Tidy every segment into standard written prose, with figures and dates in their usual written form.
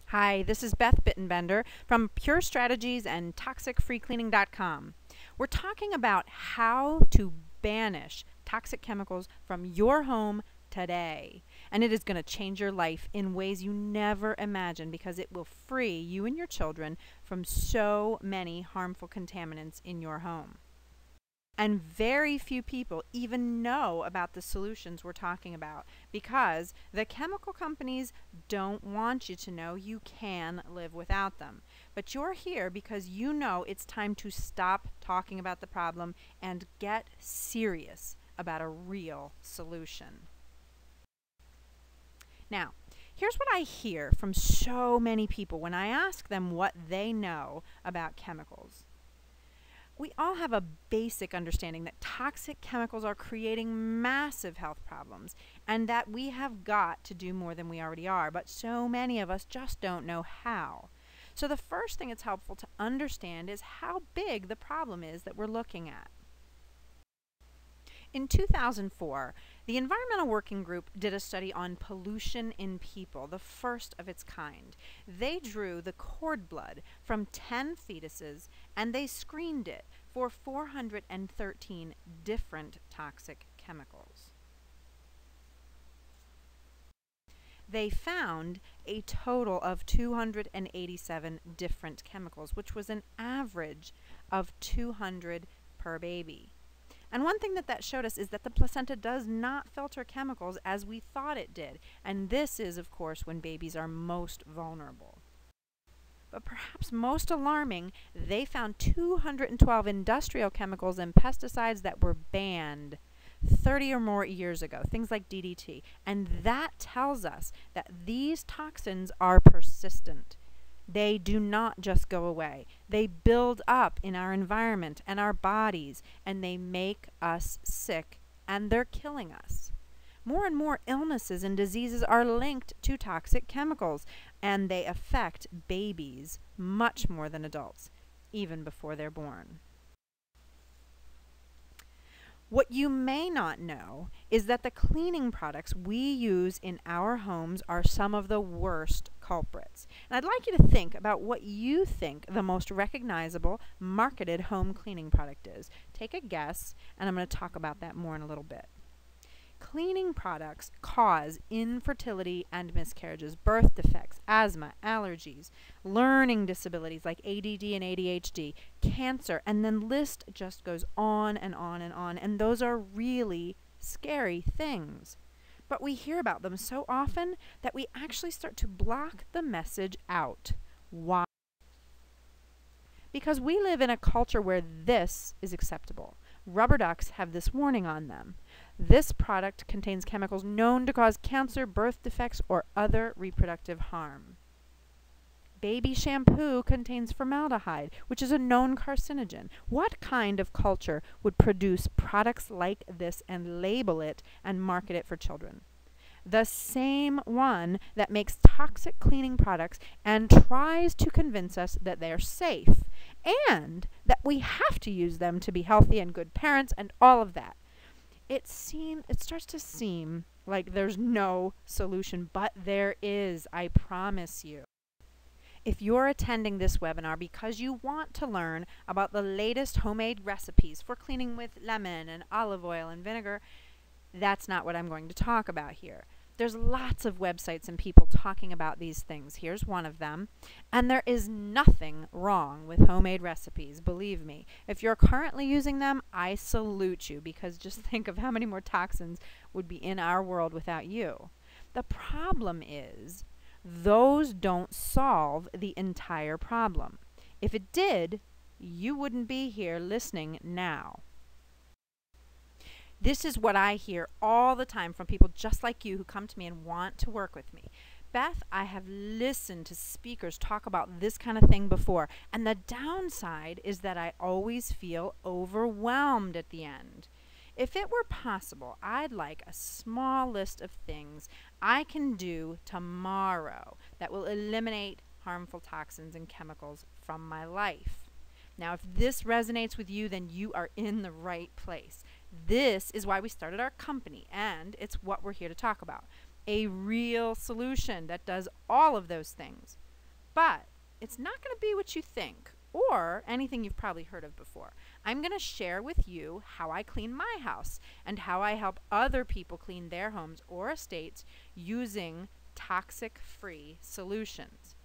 Hi, this is Beth Bittenbender from Pure Strategies and ToxicFreeCleaning.com. We're talking about how to banish toxic chemicals from your home today. And it is going to change your life in ways you never imagined because it will free you and your children from so many harmful contaminants in your home. And very few people even know about the solutions we're talking about because the chemical companies don't want you to know you can live without them. But you're here because you know it's time to stop talking about the problem and get serious about a real solution. Now, here's what I hear from so many people when I ask them what they know about chemicals. We all have a basic understanding that toxic chemicals are creating massive health problems and that we have got to do more than we already are, but so many of us just don't know how. So the first thing it's helpful to understand is how big the problem is that we're looking at. In 2004, the Environmental Working Group did a study on pollution in people, the first of its kind. They drew the cord blood from 10 fetuses and they screened it for 413 different toxic chemicals. They found a total of 287 different chemicals, which was an average of 200 per baby. And one thing that showed us is that the placenta does not filter chemicals as we thought it did. And this is, of course, when babies are most vulnerable. But perhaps most alarming, they found 212 industrial chemicals and pesticides that were banned 30 or more years ago, things like DDT. And that tells us that these toxins are persistent. They do not just go away. They build up in our environment and our bodies, and they make us sick, and they're killing us. More and more illnesses and diseases are linked to toxic chemicals, and they affect babies much more than adults, even before they're born. What you may not know is that the cleaning products we use in our homes are some of the worst culprits. And I'd like you to think about what you think the most recognizable marketed home cleaning product is. Take a guess, and I'm going to talk about that more in a little bit. Cleaning products cause infertility and miscarriages, birth defects, asthma, allergies, learning disabilities like ADD and ADHD, cancer, and then list just goes on and on and on. And those are really scary things. But we hear about them so often that we actually start to block the message out. Why? Because we live in a culture where this is acceptable. Rubber ducks have this warning on them. This product contains chemicals known to cause cancer, birth defects, or other reproductive harm. Baby shampoo contains formaldehyde, which is a known carcinogen. What kind of culture would produce products like this and label it and market it for children? The same one that makes toxic cleaning products and tries to convince us that they're safe and that we have to use them to be healthy and good parents and all of that. It starts to seem like there's no solution, but there is, I promise you. If you're attending this webinar because you want to learn about the latest homemade recipes for cleaning with lemon and olive oil and vinegar, that's not what I'm going to talk about here. There's lots of websites and people talking about these things. Here's one of them. And there is nothing wrong with homemade recipes, believe me. If you're currently using them, I salute you because just think of how many more toxins would be in our world without you. The problem is those don't solve the entire problem. If it did, you wouldn't be here listening now. This is what I hear all the time from people just like you who come to me and want to work with me. Beth, I have listened to speakers talk about this kind of thing before, and the downside is that I always feel overwhelmed at the end. If it were possible, I'd like a small list of things I can do tomorrow that will eliminate harmful toxins and chemicals from my life. Now, if this resonates with you, then you are in the right place. This is why we started our company, and it's what we're here to talk about. A real solution that does all of those things. But it's not going to be what you think or anything you've probably heard of before. I'm going to share with you how I clean my house and how I help other people clean their homes or estates using toxic-free solutions.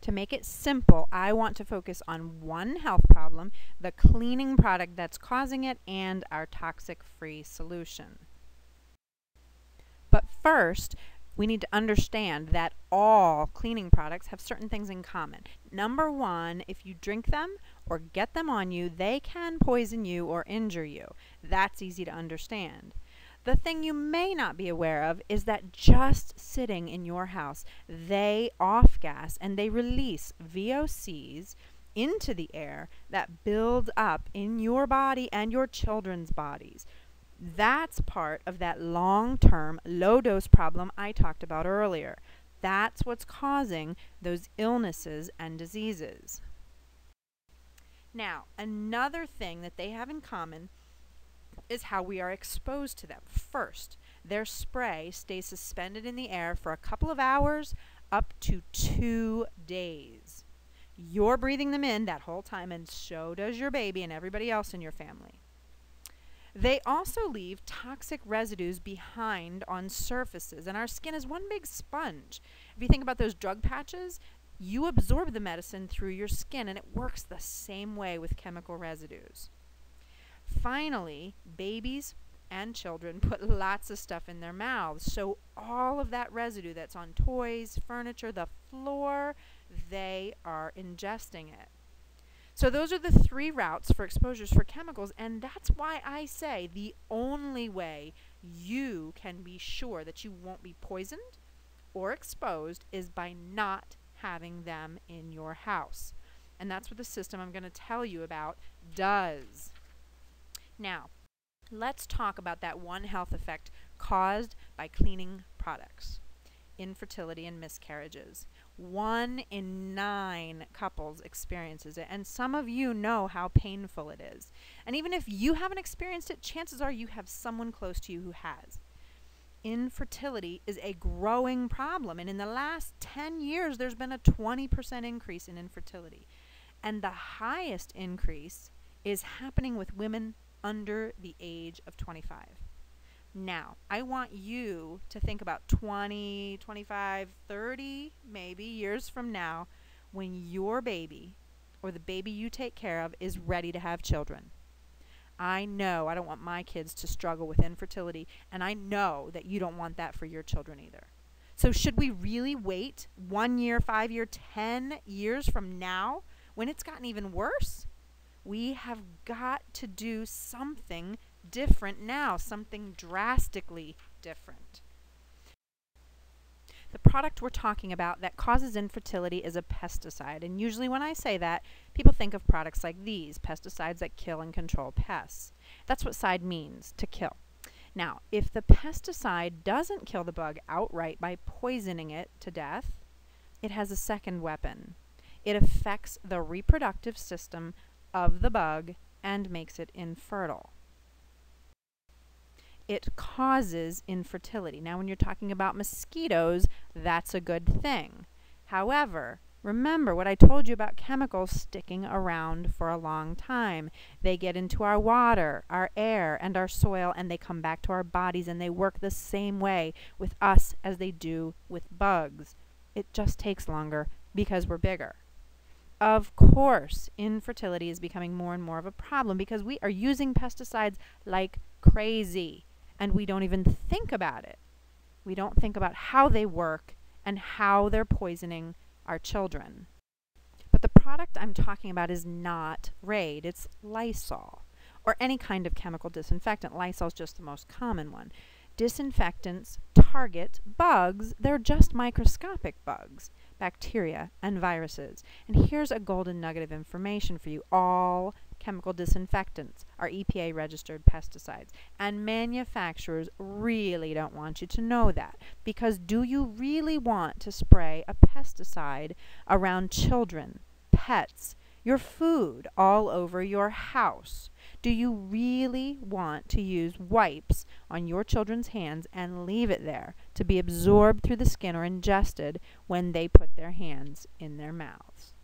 To make it simple, I want to focus on one health problem, the cleaning product that's causing it, and our toxic-free solution. But first, we need to understand that all cleaning products have certain things in common. Number one, if you drink them or get them on you, they can poison you or injure you. That's easy to understand. The thing you may not be aware of is that just sitting in your house, they off-gas and they release VOCs into the air that build up in your body and your children's bodies. That's part of that long-term, low-dose problem I talked about earlier. That's what's causing those illnesses and diseases. Now, another thing that they have in common is how we are exposed to them. First, their spray stays suspended in the air for a couple of hours up to 2 days. You're breathing them in that whole time, and so does your baby and everybody else in your family. They also leave toxic residues behind on surfaces, and our skin is one big sponge. If you think about those drug patches, you absorb the medicine through your skin, and it works the same way with chemical residues. Finally, babies and children put lots of stuff in their mouths, so all of that residue that's on toys, furniture, the floor, they are ingesting it. So those are the 3 routes for exposures for chemicals, and that's why I say the only way you can be sure that you won't be poisoned or exposed is by not having them in your house. And that's what the system I'm going to tell you about does. Now, let's talk about that one health effect caused by cleaning products: infertility and miscarriages. 1 in 9 couples experiences it, and some of you know how painful it is. And even if you haven't experienced it, chances are you have someone close to you who has. Infertility is a growing problem, and in the last 10 years, there's been a 20% increase in infertility. And the highest increase is happening with women under the age of 25. Now, I want you to think about 20, 25, 30, maybe years from now, when your baby or the baby you take care of is ready to have children. I know I don't want my kids to struggle with infertility, and I know that you don't want that for your children either. So should we really wait 1 year, 5 year, 10 years from now when it's gotten even worse? We have got to do something different now, something drastically different. The product we're talking about that causes infertility is a pesticide, and usually when I say that, people think of products like these, pesticides that kill and control pests. That's what "side" means, to kill. Now, if the pesticide doesn't kill the bug outright by poisoning it to death, it has a second weapon. It affects the reproductive system of the bug and makes it infertile. It causes infertility. Now, when you're talking about mosquitoes, that's a good thing. However, remember what I told you about chemicals sticking around for a long time. They get into our water, our air, and our soil, and they come back to our bodies, and they work the same way with us as they do with bugs. It just takes longer because we're bigger. Of course, infertility is becoming more and more of a problem because we are using pesticides like crazy, and we don't even think about it. We don't think about how they work and how they're poisoning our children. But the product I'm talking about is not Raid, it's Lysol, or any kind of chemical disinfectant. Lysol is just the most common one. Disinfectants target bugs. They're just microscopic bugs, bacteria, and viruses. And here's a golden nugget of information for you. All chemical disinfectants are EPA-registered pesticides, and manufacturers really don't want you to know that, because do you really want to spray a pesticide around children, pets, your food, all over your house? Do you really want to use wipes on your children's hands and leave it there to be absorbed through the skin or ingested when they put their hands in their mouths?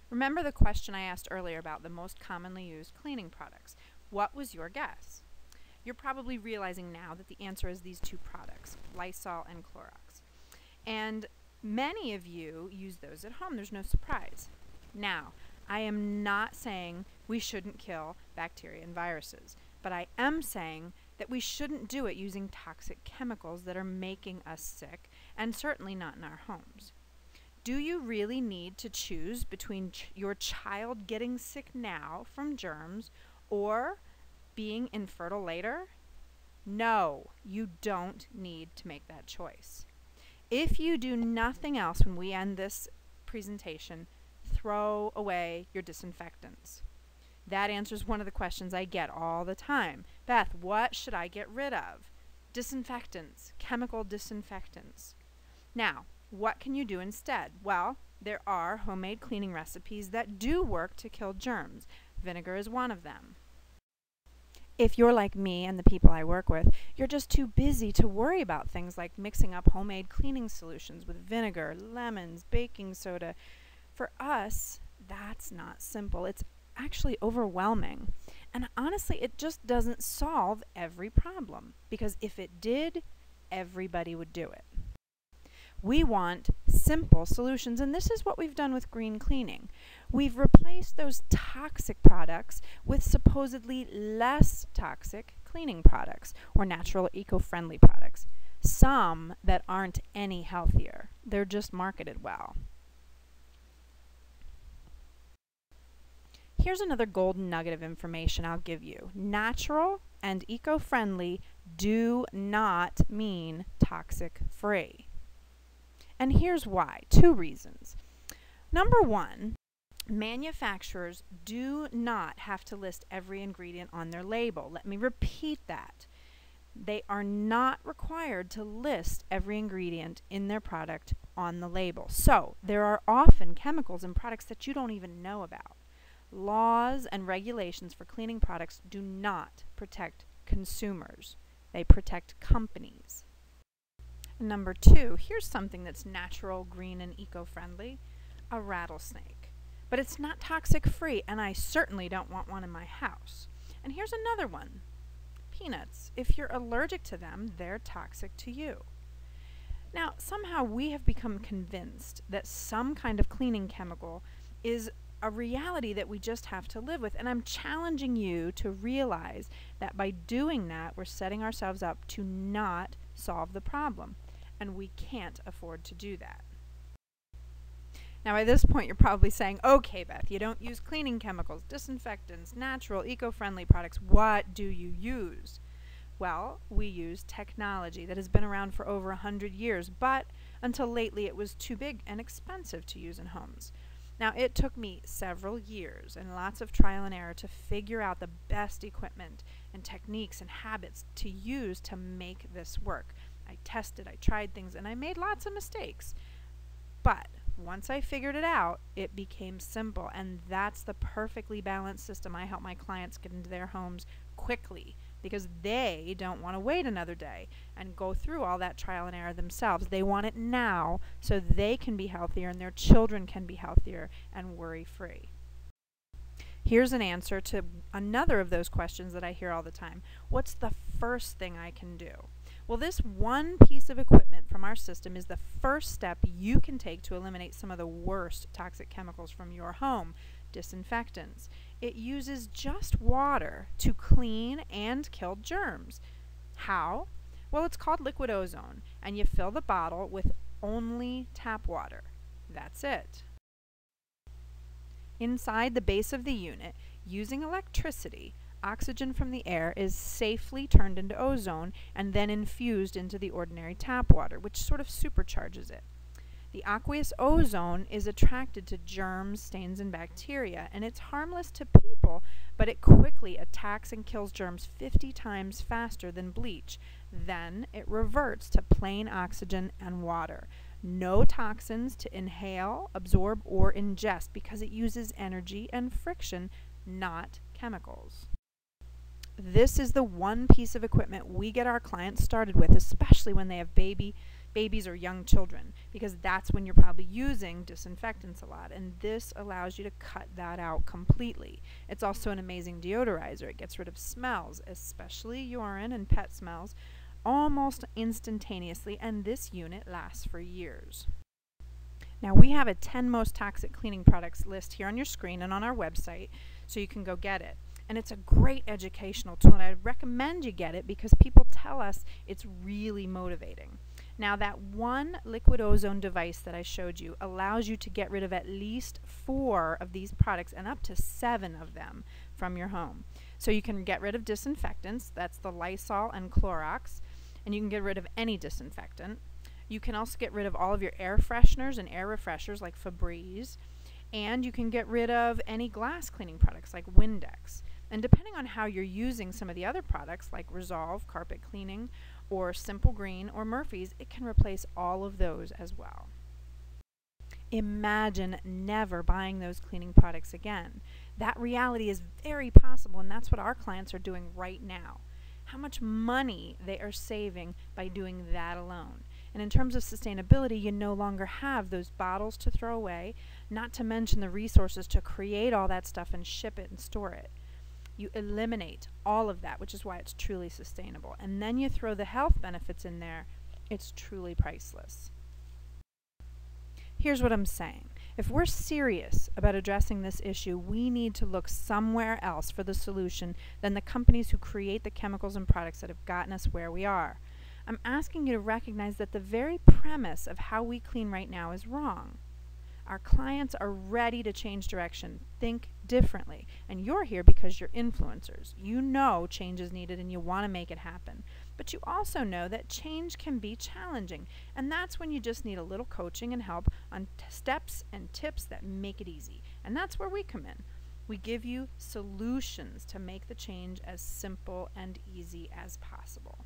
Remember the question I asked earlier about the most commonly used cleaning products. What was your guess? You're probably realizing now that the answer is these two products, Lysol and Clorox. And many of you use those at home. There's no surprise. Now, I am not saying we shouldn't kill bacteria and viruses, but I am saying that we shouldn't do it using toxic chemicals that are making us sick, and certainly not in our homes. Do you really need to choose between your child getting sick now from germs or being infertile later? No, you don't need to make that choice. If you do nothing else when we end this presentation, throw away your disinfectants. That answers one of the questions I get all the time. Beth, what should I get rid of? Disinfectants, chemical disinfectants. Now, what can you do instead? Well, there are homemade cleaning recipes that do work to kill germs. Vinegar is one of them. If you're like me and the people I work with, you're just too busy to worry about things like mixing up homemade cleaning solutions with vinegar, lemons, baking soda. For us, that's not simple. It's actually overwhelming. And honestly, it just doesn't solve every problem, because if it did, everybody would do it. We want simple solutions, and this is what we've done with green cleaning. We've replaced those toxic products with supposedly less toxic cleaning products or natural eco-friendly products. Some that aren't any healthier. They're just marketed well. Here's another golden nugget of information I'll give you. Natural and eco-friendly do not mean toxic-free. And here's why. Two reasons. Number one, manufacturers do not have to list every ingredient on their label. Let me repeat that. They are not required to list every ingredient in their product on the label. So there are often chemicals in products that you don't even know about. Laws and regulations for cleaning products do not protect consumers. They protect companies. Number two, here's something that's natural, green, and eco-friendly, a rattlesnake. But it's not toxic-free, and I certainly don't want one in my house. And here's another one, peanuts. If you're allergic to them, they're toxic to you. Now, somehow we have become convinced that some kind of cleaning chemical is a reality that we just have to live with, and I'm challenging you to realize that by doing that, we're setting ourselves up to not solve the problem. And we can't afford to do that. Now, by this point, you're probably saying, okay, Beth, you don't use cleaning chemicals, disinfectants, natural, eco-friendly products. What do you use? Well, we use technology that has been around for over 100 years, but until lately it was too big and expensive to use in homes. Now, it took me several years and lots of trial and error to figure out the best equipment and techniques and habits to use to make this work. I tested, I tried things, and I made lots of mistakes. But once I figured it out, it became simple, and that's the perfectly balanced system I help my clients get into their homes quickly, because they don't want to wait another day and go through all that trial and error themselves. They want it now so they can be healthier and their children can be healthier and worry-free. Here's an answer to another of those questions that I hear all the time. What's the first thing I can do? Well, this one piece of equipment from our system is the first step you can take to eliminate some of the worst toxic chemicals from your home, disinfectants. It uses just water to clean and kill germs. How? Well, it's called liquid ozone, and you fill the bottle with only tap water. That's it. Inside the base of the unit, using electricity, oxygen from the air is safely turned into ozone and then infused into the ordinary tap water, which sort of supercharges it. The aqueous ozone is attracted to germs, stains, and bacteria, and it's harmless to people, but it quickly attacks and kills germs 50 times faster than bleach. Then it reverts to plain oxygen and water. No toxins to inhale, absorb, or ingest because it uses energy and friction not chemicals. This is the one piece of equipment we get our clients started with, especially when they have babies or young children, because that's when you're probably using disinfectants a lot, and this allows you to cut that out completely. It's also an amazing deodorizer. It gets rid of smells, especially urine and pet smells, almost instantaneously, and this unit lasts for years. Now, we have a 10 most toxic cleaning products list here on your screen and on our website, so you can go get it. And it's a great educational tool, and I recommend you get it because people tell us it's really motivating. Now, that one liquid ozone device that I showed you allows you to get rid of at least 4 of these products and up to 7 of them from your home. So you can get rid of disinfectants, that's the Lysol and Clorox, and you can get rid of any disinfectant. You can also get rid of all of your air fresheners and air refreshers like Febreze, and you can get rid of any glass cleaning products like Windex. And depending on how you're using some of the other products like Resolve carpet cleaning or Simple Green or Murphy's, it can replace all of those as well. Imagine never buying those cleaning products again. That reality is very possible, and that's what our clients are doing right now. How much money they are saving by doing that alone. And in terms of sustainability, you no longer have those bottles to throw away, not to mention the resources to create all that stuff and ship it and store it. You eliminate all of that, which is why it's truly sustainable. And then you throw the health benefits in there. It's truly priceless. Here's what I'm saying. If we're serious about addressing this issue, we need to look somewhere else for the solution than the companies who create the chemicals and products that have gotten us where we are. I'm asking you to recognize that the very premise of how we clean right now is wrong. Our clients are ready to change direction, think differently, and you're here because you're influencers. You know change is needed and you want to make it happen. But you also know that change can be challenging, and that's when you just need a little coaching and help on steps and tips that make it easy. And that's where we come in. We give you solutions to make the change as simple and easy as possible.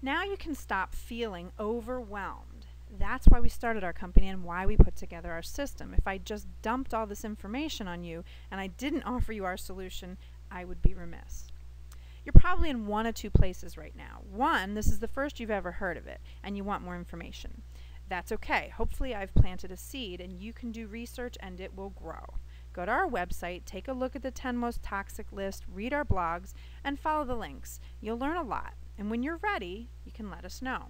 Now you can stop feeling overwhelmed. That's why we started our company and why we put together our system. If I just dumped all this information on you and I didn't offer you our solution, I would be remiss. You're probably in one of 2 places right now. One, this is the first you've ever heard of it and you want more information. That's okay. Hopefully I've planted a seed and you can do research and it will grow. Go to our website, take a look at the 10 most toxic list, read our blogs, and follow the links. You'll learn a lot. And when you're ready, you can let us know.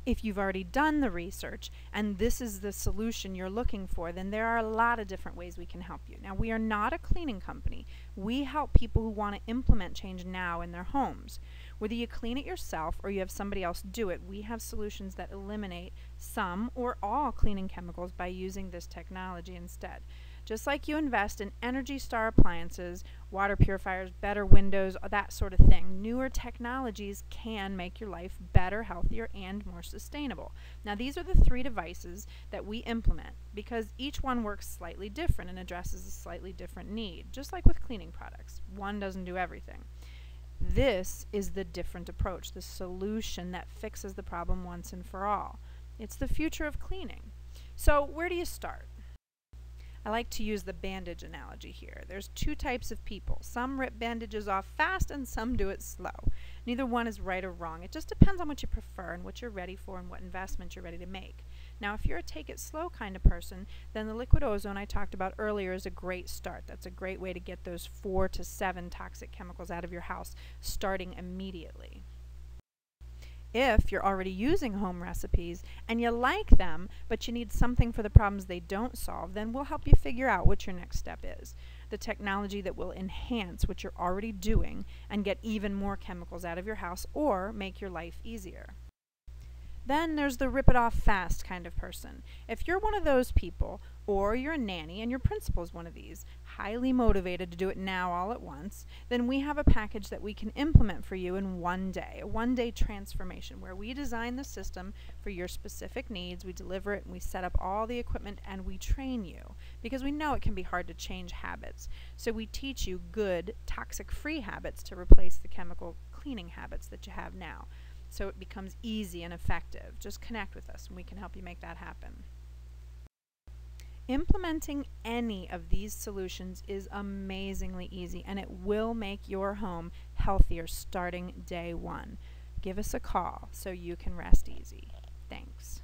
If you've already done the research and this is the solution you're looking for, then there are a lot of different ways we can help you. Now, we are not a cleaning company. We help people who want to implement change now in their homes. Whether you clean it yourself or you have somebody else do it, we have solutions that eliminate some or all cleaning chemicals by using this technology instead. Just like you invest in Energy Star appliances, water purifiers, better windows, that sort of thing, newer technologies can make your life better, healthier, and more sustainable. Now, these are the 3 devices that we implement because each one works slightly different and addresses a slightly different need, just like with cleaning products. One doesn't do everything. This is the different approach, the solution that fixes the problem once and for all. It's the future of cleaning. So, where do you start? I like to use the bandage analogy here. There's 2 types of people. Some rip bandages off fast and some do it slow. Neither one is right or wrong. It just depends on what you prefer and what you're ready for and what investment you're ready to make. Now, if you're a take it slow kind of person, then the liquid ozone I talked about earlier is a great start. That's a great way to get those 4 to 7 toxic chemicals out of your house starting immediately. If you're already using home recipes and you like them, but you need something for the problems they don't solve, then we'll help you figure out what your next step is. The technology that will enhance what you're already doing and get even more chemicals out of your house or make your life easier. Then there's the rip it off fast kind of person. If you're one of those people, or you're a nanny and your principal is one of these, highly motivated to do it now all at once, then we have a package that we can implement for you in one day, a one-day transformation where we design the system for your specific needs, we deliver it, and we set up all the equipment, and we train you because we know it can be hard to change habits. So we teach you good, toxic-free habits to replace the chemical cleaning habits that you have now. So it becomes easy and effective. Just connect with us and we can help you make that happen. Implementing any of these solutions is amazingly easy, and it will make your home healthier starting day one. Give us a call so you can rest easy. Thanks.